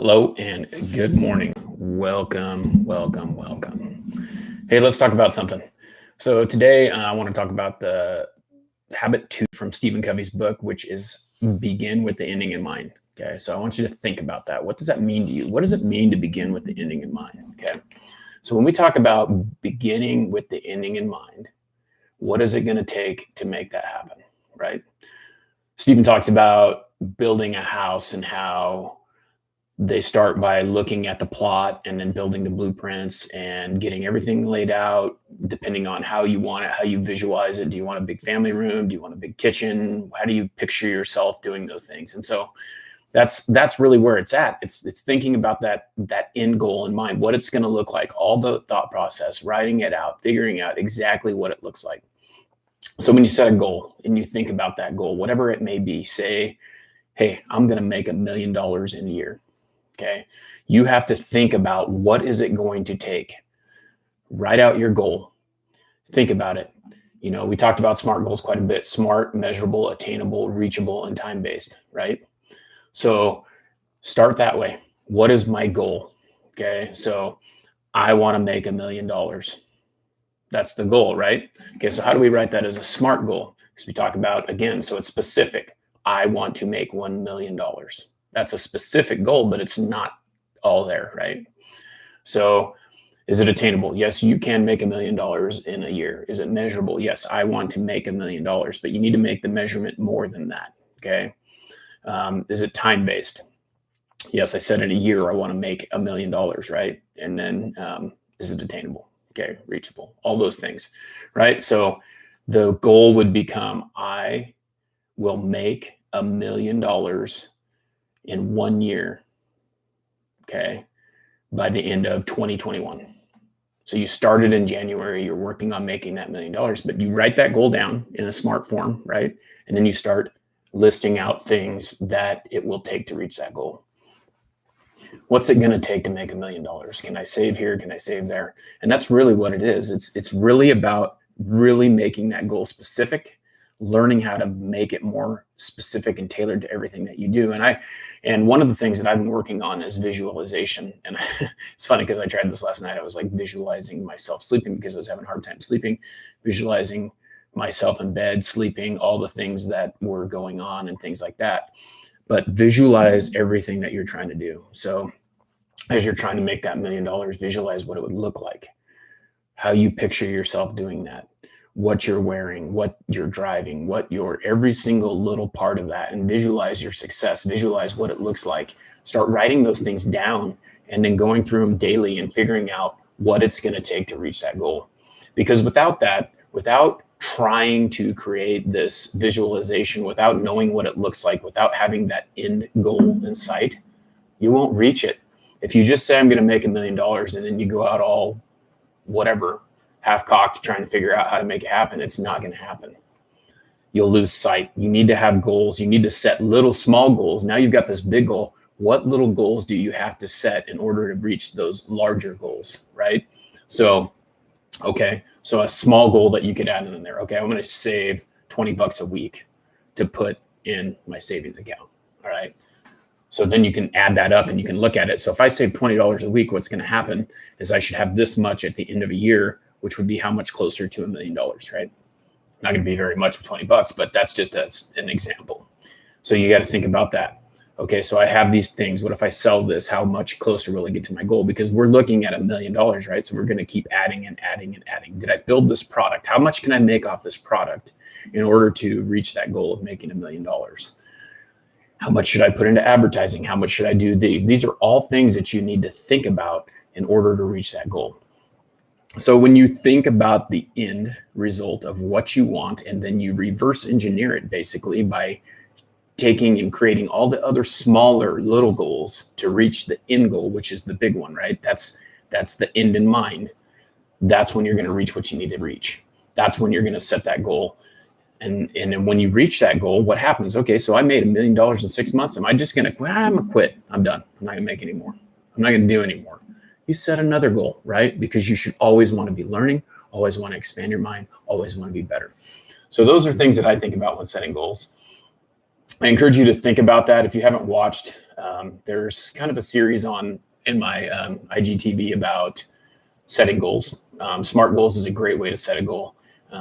Hello and good morning. Welcome, welcome, welcome. Hey, let's talk about something. So today I want to talk about the habit two from Stephen Covey's book, which is begin with the ending in mind. Okay, so I want you to think about that. What does that mean to you? What does it mean to begin with the ending in mind? Okay, so when we talk about beginning with the ending in mind, what is it going to take to make that happen? Right? Stephen talks about building a house and how they start by looking at the plot and then building the blueprints and getting everything laid out depending on how you want it, how you visualize it. Do you want a big family room? Do you want a big kitchen? How do you picture yourself doing those things? And so that's really where it's at. It's thinking about that end goal in mind, what it's going to look like, all the thought process, writing it out, figuring out exactly what it looks like. So when you set a goal and you think about that goal, whatever it may be, say, hey, I'm going to make $1 million in a year. Okay. You have to think about what is it going to take. Write out your goal. Think about it. You know, we talked about SMART goals quite a bit. SMART, measurable, attainable, reachable, and time-based, right? So start that way. What is my goal? Okay. So I want to make $1 million. That's the goal, right? Okay. So how do we write that as a SMART goal? Because we talk about, again, so it's specific. I want to make $1 million. That's a specific goal, but it's not all there, right? So is it attainable? Yes, you can make $1 million in a year. Is it measurable? Yes, I want to make $1 million, but you need to make the measurement more than that, okay? Is it time-based? Yes, I said in a year I want to make $1 million, right? And then is it attainable? Okay, reachable, all those things, right? So the goal would become I will make $1 million in 1 year, okay, by the end of 2021. So you started in January, you're working on making that $1 million, but you write that goal down in a SMART form, right? And then you start listing out things that it will take to reach that goal. What's it going to take to make $1 million? Can I save here? Can I save there? And that's really what it is. It's really about really making that goal specific, learning how to make it more specific and tailored to everything that you do. And one of the things that I've been working on is visualization. And it's funny because I tried this last night. I was like visualizing myself sleeping because I was having a hard time sleeping, visualizing myself in bed, sleeping, all the things that were going on and things like that. But visualize everything that you're trying to do. So as you're trying to make that $1 million, visualize what it would look like, how you picture yourself doing that, what you're wearing, what you're driving, what your every single little part of that, and visualize your success, visualize what it looks like. Start writing those things down and then going through them daily and figuring out what it's going to take to reach that goal. Because without that, without trying to create this visualization, without knowing what it looks like, without having that end goal in sight, you won't reach it. If you just say, I'm going to make $1 million, and then you go out all whatever, half-cocked trying to figure out how to make it happen, it's not going to happen. You'll lose sight. You need to have goals. You need to set little small goals. Now you've got this big goal. What little goals do you have to set in order to reach those larger goals, right? So, okay, so a small goal that you could add in there. Okay, I'm going to save $20 a week to put in my savings account, all right? So then you can add that up and you can look at it. So if I save $20 a week, what's going to happen is I should have this much at the end of a year, which would be how much closer to $1 million, right? Not going to be very much with $20, but that's just as an example. So you got to think about that. Okay, so I have these things. What if I sell this? How much closer will I get to my goal? Because we're looking at $1 million, right? So we're going to keep adding and adding and adding. Did I build this product? How much can I make off this product in order to reach that goal of making $1 million? How much should I put into advertising? How much should I do these? These are all things that you need to think about in order to reach that goal. So when you think about the end result of what you want, and then you reverse engineer it basically by taking and creating all the other smaller little goals to reach the end goal, which is the big one, right? That's the end in mind. That's when you're going to reach what you need to reach. That's when you're going to set that goal. And then when you reach that goal, what happens? Okay, so I made $1 million in 6 months. Am I just going to quit? I'm going to quit. I'm done. I'm not going to make any more. I'm not going to do any more. You set another goal, right? Because you should always want to be learning, always want to expand your mind, always want to be better. So those are things that I think about when setting goals. I encourage you to think about that. If you haven't watched, there's kind of a series in my IGTV about setting goals. SMART goals is a great way to set a goal.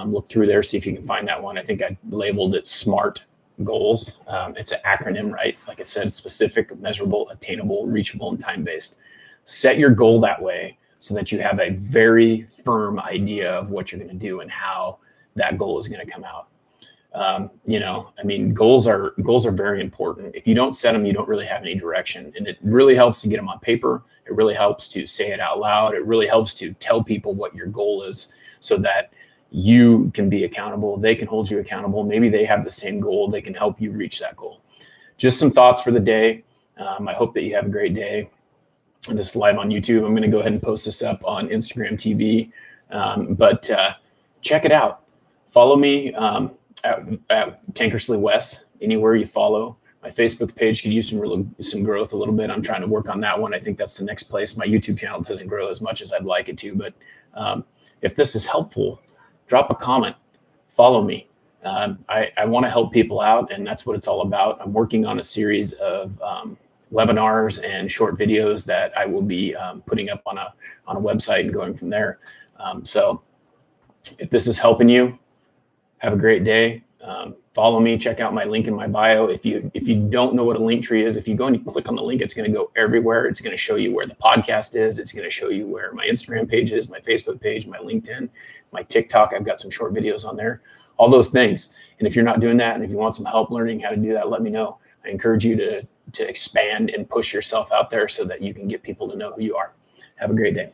Look through there, see if you can find that one. I think I labeled it SMART goals. It's an acronym, right? Like I said, specific, measurable, attainable, reachable, and time-based. Set your goal that way so that you have a very firm idea of what you're going to do and how that goal is going to come out. Goals are very important. If you don't set them, you don't really have any direction, and it really helps to get them on paper. It really helps to say it out loud. It really helps to tell people what your goal is so that you can be accountable. They can hold you accountable. Maybe they have the same goal. They can help you reach that goal. Just some thoughts for the day. I hope that you have a great day. This is live on YouTube. I'm going to go ahead and post this up on Instagram TV, but check it out. Follow me at Tankersley Wes, anywhere you follow. My Facebook page could use some growth a little bit. I'm trying to work on that one. I think that's the next place. My YouTube channel doesn't grow as much as I'd like it to, but if this is helpful, drop a comment, follow me. I want to help people out, and that's what it's all about. I'm working on a series of webinars and short videos that I will be putting up on a website and going from there. So if this is helping you, have a great day. Follow me. Check out my link in my bio. If you don't know what a link tree is, if you go and you click on the link, it's going to go everywhere. It's going to show you where the podcast is. It's going to show you where my Instagram page is, my Facebook page, my LinkedIn, my TikTok. I've got some short videos on there, all those things. And if you're not doing that, and if you want some help learning how to do that, let me know. I encourage you to expand and push yourself out there so that you can get people to know who you are. Have a great day.